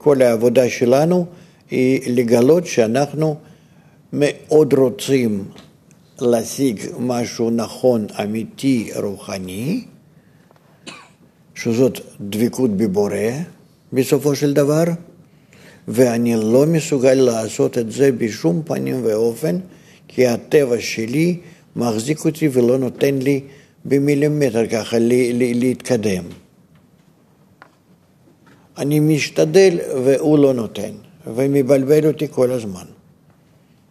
כל העבודה שלנו היא לגלות שאנחנו מאוד רוצים להשיג משהו נכון, אמיתי, רוחני, שזאת דבקות בבורא בסופו של דבר, ואני לא מסוגל לעשות את זה בשום פנים ואופן, כי הטבע שלי מחזיק אותי ולא נותן לי במילימטר ככה להתקדם. אני משתדל והוא לא נותן, ומבלבל אותי כל הזמן,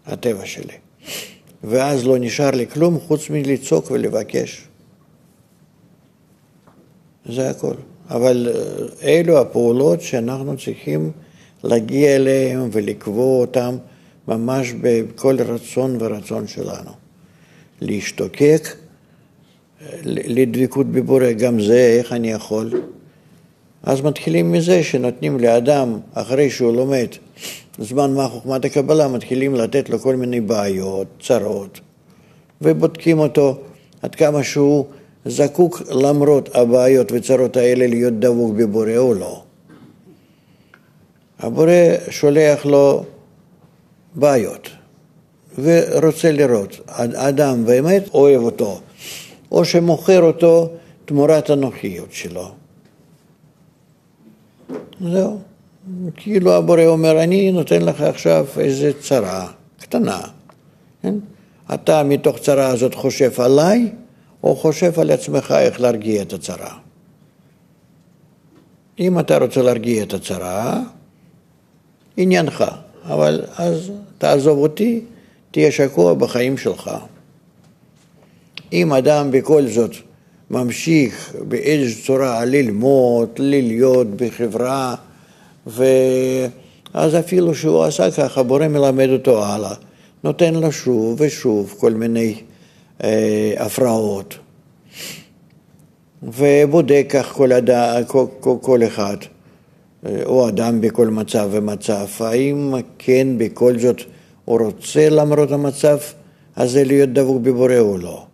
הטבע שלי. ואז לא נשאר לי כלום חוץ מלצעוק ולבקש. זה הכל. אבל אלו הפעולות שאנחנו צריכים להגיע אליהם ולקבוע אותם ממש בכל רצון ורצון שלנו. להשתוקק, לדבקות בבורא, גם זה איך אני יכול. אז מתחילים מזה שנותנים לאדם, אחרי שהוא לומד זמן מה חוכמת הקבלה, מתחילים לתת לו כל מיני בעיות, צרות, ובודקים אותו עד כמה שהוא זקוק למרות הבעיות וצרות האלה להיות דבוק בבורא או לא. הבורא שולח לו בעיות ורוצה לראות, האדם באמת אוהב אותו, או שמוכר אותו תמורת הנוחיות שלו. זהו. כאילו הבורא אומר, אני נותן לך עכשיו איזו צרה קטנה. כן? אתה מתוך צרה הזאת חושב עליי, או חושב על עצמך איך להרגיע את הצרה. אם אתה רוצה להרגיע את הצרה, עניינך. אבל אז תעזוב אותי, תהיה שקוע בחיים שלך. אם אדם בכל זאת ממשיך באיזו צורה ללמוד, להיות בחברה, ואז אפילו שהוא עשה ככה, בורא מלמד אותו הלאה, נותן לו שוב ושוב כל מיני הפרעות, ובודק כך כל אחד, או אדם בכל מצב ומצב, האם כן בכל זאת הוא רוצה למרות המצב הזה להיות דבוק בבורא או לא.